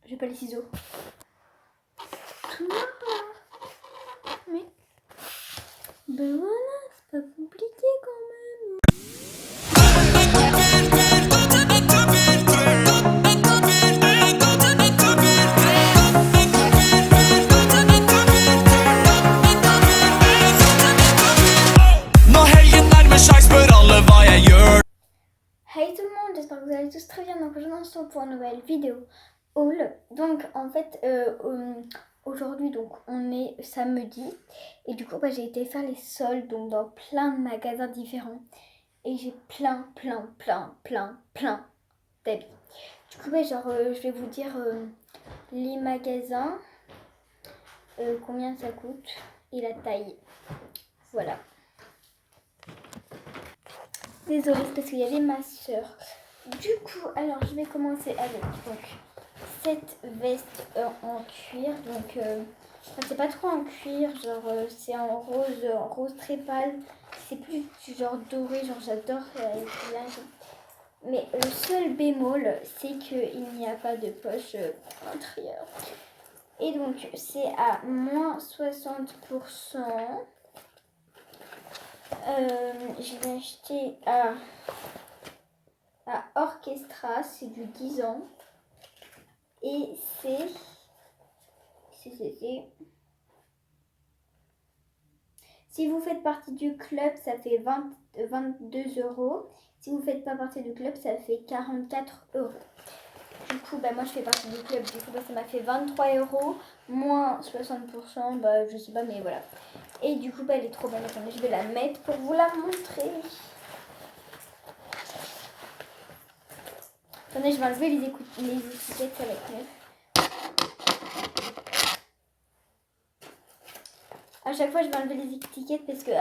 j'ai pas les ciseaux. Tout noir là. Mais ben voilà, c'est pas compliqué quand même. Hey tout le monde, j'espère que vous allez tous très bien. Donc aujourd'hui on se retrouve pour une nouvelle vidéo haul. Donc en fait aujourd'hui donc on est samedi et du coup j'ai été faire les soldes donc dans plein de magasins différents et j'ai plein d'habits. Du coup je vais vous dire les magasins, combien ça coûte et la taille. Voilà. Désolée parce qu'il y avait ma soeur. Du coup, alors je vais commencer avec donc cette veste en cuir. Donc c'est pas trop en cuir, genre c'est en rose très pâle. C'est plus du genre doré, genre j'adore les couleurs. Mais le seul bémol, c'est qu'il n'y a pas de poche intérieure. Et donc c'est à moins 60%. Je l'ai acheté à Orchestra, c'est du 10 ans. Et c'est si vous faites partie du club, ça fait 22 €. Si vous ne faites pas partie du club, ça fait 44 €. Du coup, moi je fais partie du club, du coup ça m'a fait 23 €, moins 60%, je sais pas, mais voilà. Et du coup, elle est trop bonne. Attendez, je vais la mettre pour vous la montrer. Attendez, je vais enlever les étiquettes, ça va être mieux. À chaque fois, je vais enlever les étiquettes parce que...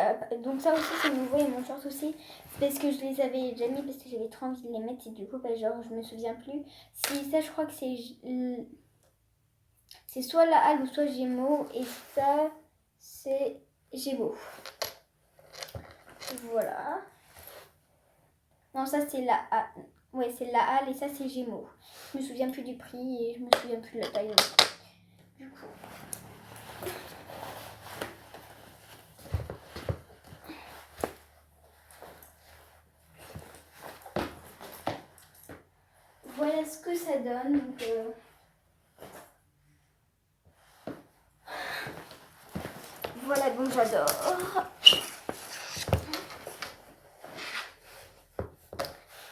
donc ça aussi, c'est nouveau et mon short aussi. C'est parce que je les avais déjà mis parce que j'avais trop envie de les mettre. Et du coup, genre, je me souviens plus. Si ça, je crois que c'est soit la Halle ou soit Gémeaux. Et ça, c'est Gémeaux. Voilà. Non, ça, c'est la Halle. Ouais, c'est la Halle et ça, c'est Gémeaux. Je me souviens plus du prix et je me souviens plus de la taille. Du coup... Voilà ce que ça donne. Donc, voilà, donc j'adore.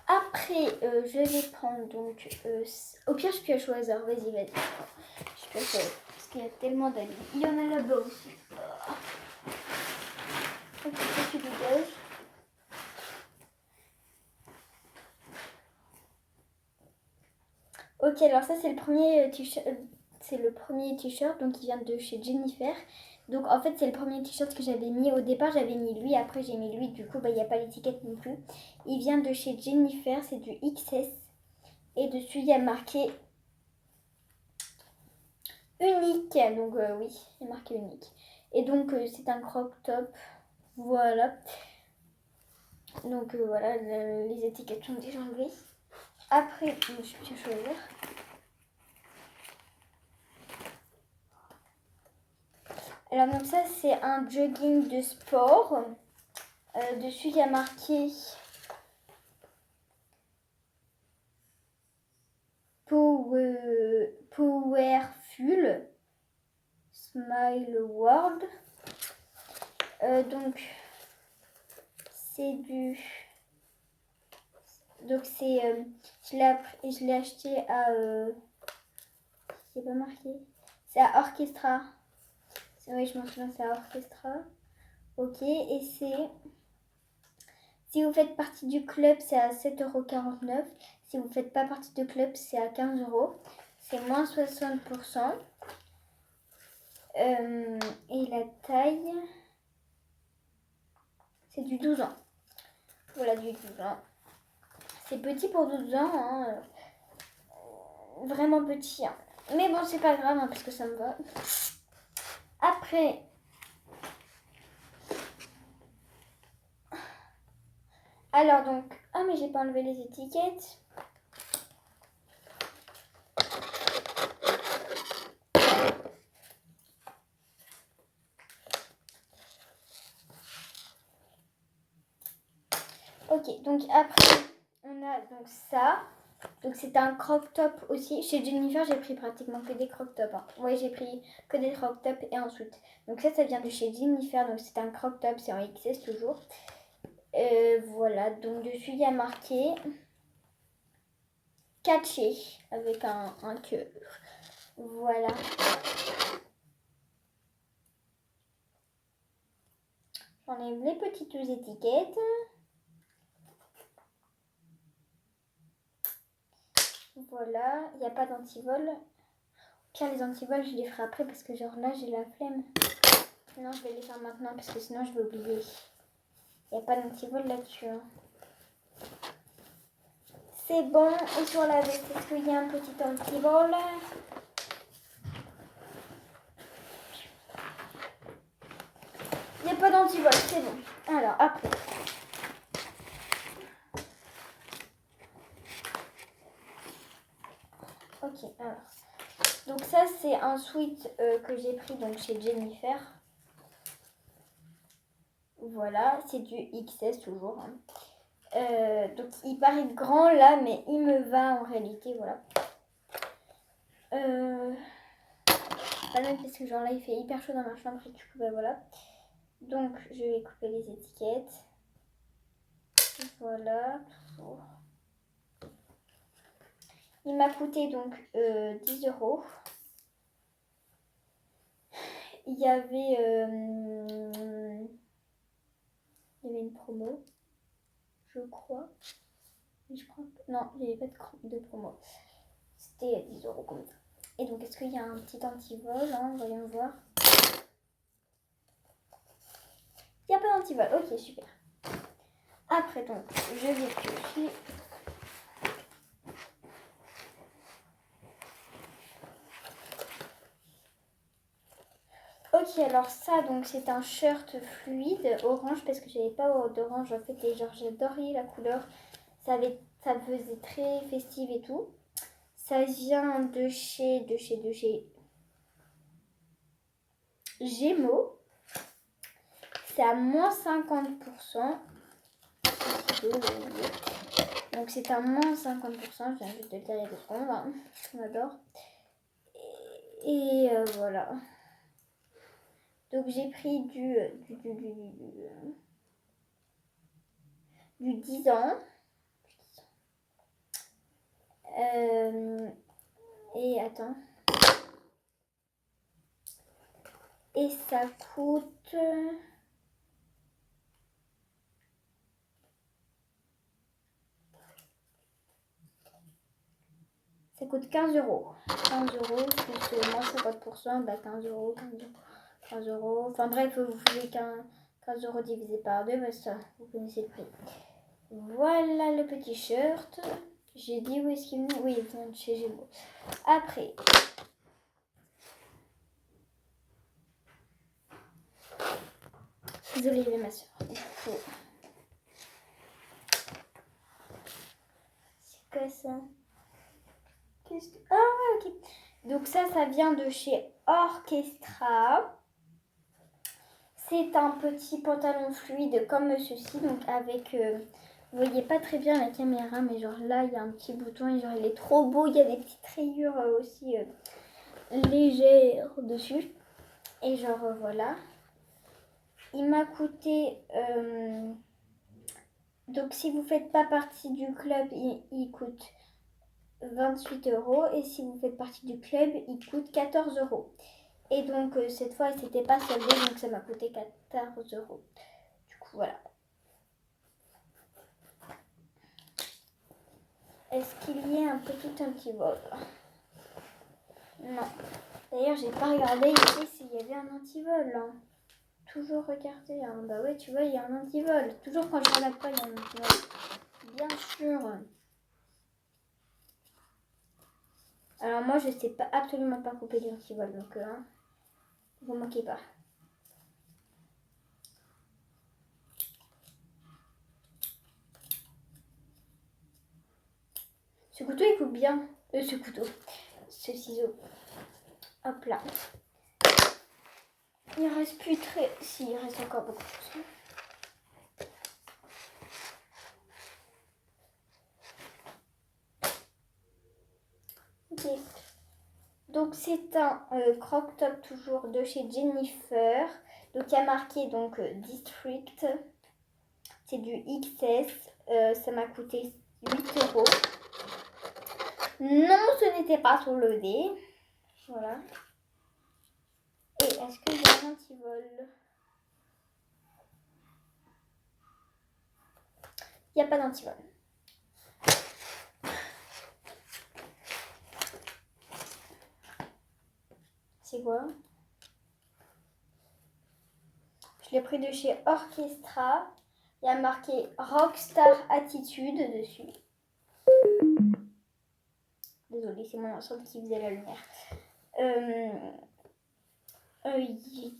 Après, je vais prendre donc... au pire, je pioche au hasard. Vas-y. Je pioche parce qu'il y a tellement d'habits. Il y en a là-bas aussi. Ok, ça tu dégages. Ok, alors ça c'est le premier t-shirt. C'est le premier t-shirt donc il vient de chez Jennifer. Donc en fait c'est le premier t-shirt que j'avais mis. Au départ j'avais mis lui, après j'ai mis lui. Du coup il n'y a pas l'étiquette non plus. Il vient de chez Jennifer, c'est du XS. Et dessus il y a marqué unique. Donc oui, il est marqué unique. Et donc c'est un crop top. Voilà. Donc voilà, les étiquettes sont déjà enlevées. Après, je vais bien choisir. Alors donc ça c'est un jogging de sport. Dessus il y a marqué Powerful Smile World. Donc c'est du... Donc c'est... je l'ai acheté à... c'est pas marqué. C'est à Orchestra. Oui, je m'en souviens, c'est à Orchestra. Ok, et c'est... Si vous faites partie du club, c'est à 7,49 €. Si vous ne faites pas partie du club, c'est à 15 €. C'est moins 60%. Et la taille, c'est du 12 ans. Voilà, du 12 ans. C'est petit pour 12 ans. Hein. Vraiment petit. Hein. Mais bon, c'est pas grave, hein, parce que ça me va. Après... Alors donc... Ah, mais j'ai pas enlevé les étiquettes. Ok, donc après, on a donc ça. Donc c'est un crop top aussi. Chez Jennifer, j'ai pris pratiquement que des crop tops. Hein. Oui, j'ai pris que des crop tops et ensuite. Donc ça vient de chez Jennifer. Donc c'est un crop top, c'est en XS toujours. Voilà, donc dessus il y a marqué catché avec un cœur. Voilà. J'enlève les petites étiquettes. Voilà, il n'y a pas d'antivol. Pire, les antivols, je les ferai après parce que genre là, j'ai la flemme. Non, je vais les faire maintenant parce que sinon, je vais oublier. Il n'y a pas d'antivol là-dessus. Hein. C'est bon. Et sur la veste, est-ce qu'il y a un petit antivol? Il n'y a pas d'antivol, c'est bon. Alors, après. Ok, alors. Donc ça, c'est un sweat que j'ai pris donc chez Jennifer. Voilà, c'est du XS toujours. Hein. Donc il paraît grand là, mais il me va en réalité, voilà. Pas mal parce que genre là, il fait hyper chaud dans ma chambre et du coup, bah voilà. Donc je vais couper les étiquettes. Voilà, toujours. Il m'a coûté donc 10 €. Il y avait une promo, je crois. Mais je crois que... Non, il n'y avait pas de promo. C'était 10 € comme ça. Et donc, est-ce qu'il y a un petit antivol hein? Voyons voir. Il n'y a pas d'antivol. Ok, super. Après, donc, je vais piocher. Ok, alors ça, donc c'est un shirt fluide orange parce que j'avais pas d'orange en fait et genre j'adorais la couleur. Ça faisait très festive et tout. Ça vient de chez Gémeaux. C'est à moins 50%. Donc c'est à moins 50%. Je viens juste de le dire il y a 2 secondes. Hein. On adore. Et voilà. Donc j'ai pris du 10 ans. Et attends. Et ça coûte... Ça coûte 15 €. 15 € plus moins 50%, bah 15 €, 15 €. Enfin bref, vous pouvez 15 € divisé par 2, bah ça, vous connaissez le prix. Voilà le petit shirt. J'ai dit où est-ce qu'il venait? Oui, il vient de chez Gémeaux. Après. Désolée, il y avait ma soeur. C'est quoi ça? Ah ouais, ok. Donc ça vient de chez Orchestra. C'est un petit pantalon fluide comme ceci, donc avec... vous voyez pas très bien la caméra, mais genre là, il y a un petit bouton et genre il est trop beau. Il y a des petites rayures aussi légères dessus. Et genre voilà. Il m'a coûté... donc si vous faites pas partie du club, il coûte 28 €. Et si vous faites partie du club, il coûte 14 €. Et donc cette fois, il s'était pas soldé, donc ça m'a coûté 14 €. Du coup, voilà. Est-ce qu'il y a un petit antivol? Non. D'ailleurs, j'ai pas regardé ici s'il y avait un antivol. Hein. Toujours regarder. Hein. Bah ouais, tu vois, il y a un antivol. Toujours quand je regarde pas, il y a un antivol. Bien sûr. Alors moi, je sais pas absolument pas couper l'antivol, donc vous moquez pas. Ce couteau, il coupe bien. Ce ciseau. Hop là. Il reste plus très... Si, il reste encore beaucoup de choses. Ok. Donc c'est un crop top toujours de chez Jennifer. Donc il y a marqué donc District. C'est du XS. Ça m'a coûté 8 €. Non, ce n'était pas sur le dé. Voilà. Et est-ce que j'ai un antivol? Il n'y a pas d'antivol. C'est quoi? Je l'ai pris de chez Orchestra. Il y a marqué Rockstar Attitude dessus. Désolée, c'est mon ensemble qui faisait la lumière.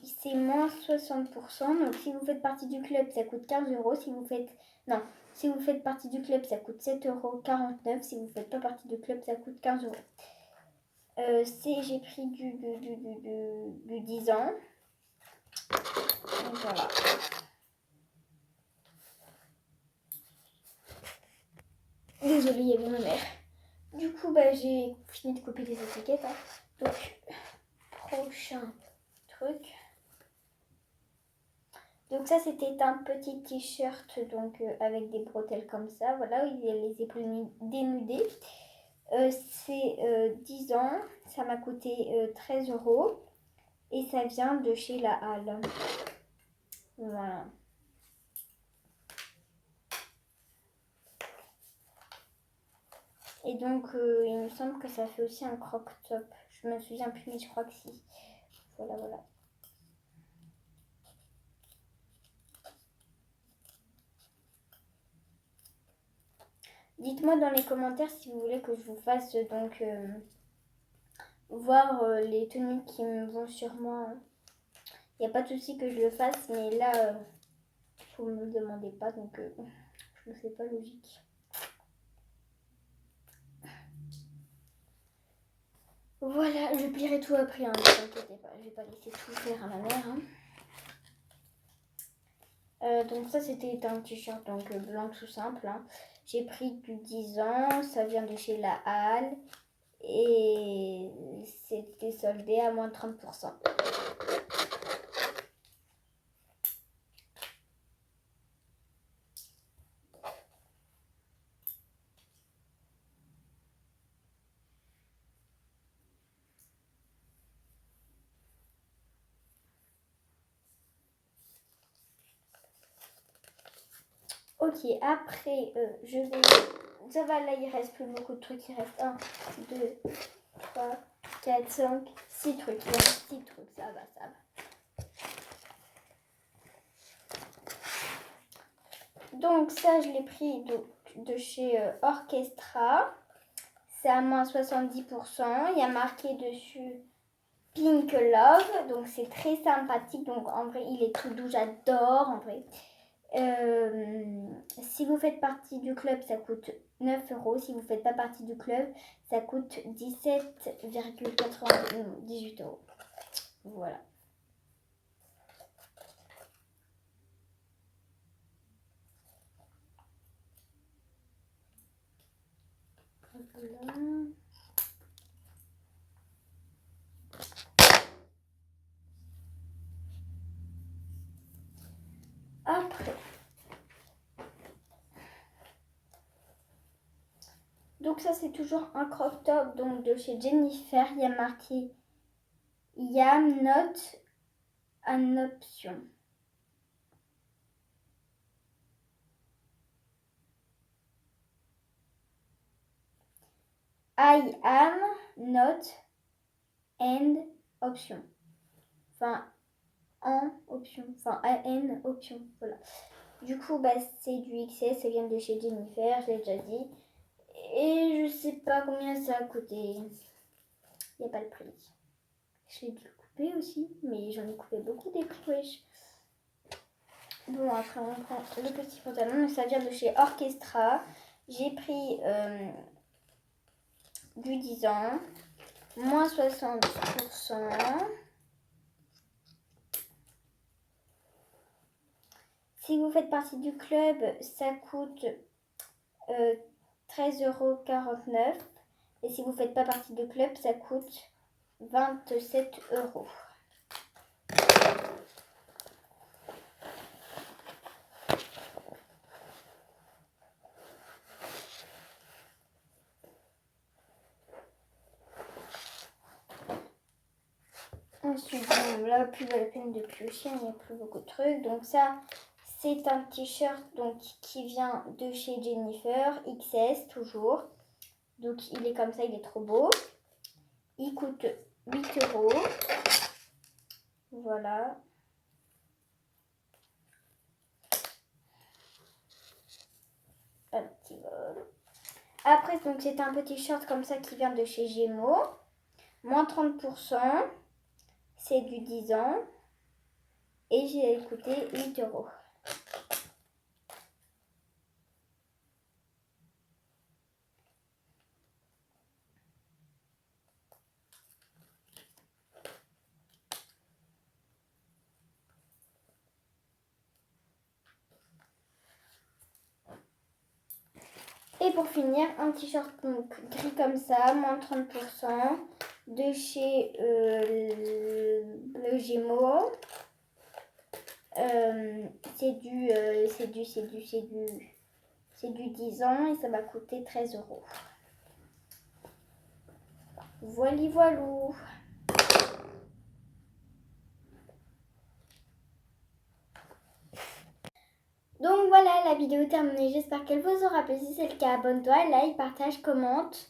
C'est moins 60%. Donc si vous faites partie du club, ça coûte 15 €. Si vous faites partie du club, ça coûte 7,49 €. Si vous ne faites pas partie du club, ça coûte 15 €. J'ai pris du 10 ans. Donc voilà. Désolée, il y avait ma mère. Du coup, j'ai fini de copier les étiquettes. Hein. Donc, prochain truc. Donc ça, c'était un petit t-shirt donc avec des bretelles comme ça. Voilà, il y a les épaules dénudées. C'est 10 ans. Ça m'a coûté 13 €. Et ça vient de chez La Halle. Voilà. Et donc, il me semble que ça fait aussi un crop top. Je me souviens plus, mais je crois que si. Voilà, voilà. Dites-moi dans les commentaires si vous voulez que je vous fasse donc voir les tenues qui me vont sur moi. Il n'y a pas de souci que je le fasse, mais là, vous ne me le demandez pas, donc je ne fais pas logique. Voilà, je plierai tout après, hein, ne vous inquiétez pas, je vais pas laisser tout faire à ma mère. Hein. Donc ça, c'était un t-shirt donc blanc tout simple. Hein. J'ai pris du 10 ans, ça vient de chez La Halle et c'était soldé à moins 30%. Ok, après, je vais... Ça va, là, il reste plus beaucoup de trucs. Il reste 1, 2, 3, 4, 5, 6 trucs. Il reste 6 trucs, ça va, ça va. Donc ça, je l'ai pris de chez Orchestra. C'est à moins 70%. Il y a marqué dessus Pink Love. Donc c'est très sympathique. Donc en vrai, il est tout doux. J'adore en vrai. Si vous faites partie du club, ça coûte 9 €. Si vous ne faites pas partie du club, ça coûte 17,98 €. Voilà. Voilà. Après. Donc ça, c'est toujours un crop top donc de chez Jennifer. Il y a marqué I am not an option. I am not an option. Enfin, en option. Enfin, an option. Voilà. Du coup, c'est du XS. Ça vient de chez Jennifer. Je l'ai déjà dit. Et je sais pas combien ça a coûté. Il n'y a pas le prix. Je l'ai dû couper aussi. Mais j'en ai coupé beaucoup des prix, wesh. Bon, après, on prend le petit pantalon. Ça vient de chez Orchestra. J'ai pris du 10 ans. Moins 60%. Si vous faites partie du club, ça coûte 13,49 €. Et si vous ne faites pas partie du club, ça coûte 27 €. Ensuite, bon, là, plus la peine de piocher, il n'y a plus beaucoup de trucs. Donc ça, c'est un t-shirt donc qui vient de chez Jennifer, XS toujours. Donc il est comme ça, il est trop beau. Il coûte 8 €. Voilà. Un petit vol. Après, donc c'est un petit short comme ça qui vient de chez Gémeaux. Moins 30%. C'est du 10 ans. Et j'ai coûté 8 €. Et pour finir, un t-shirt donc gris comme ça, moins 30%, de chez le Gémeaux. C'est du 10 ans et ça m'a coûté 13 €. Voili voilou. Donc voilà, la vidéo est terminée. J'espère qu'elle vous aura plu. Si c'est le cas, abonne-toi, like, partage, commente.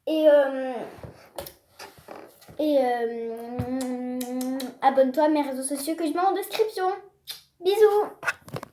Et abonne-toi à mes réseaux sociaux que je mets en description. Bisous!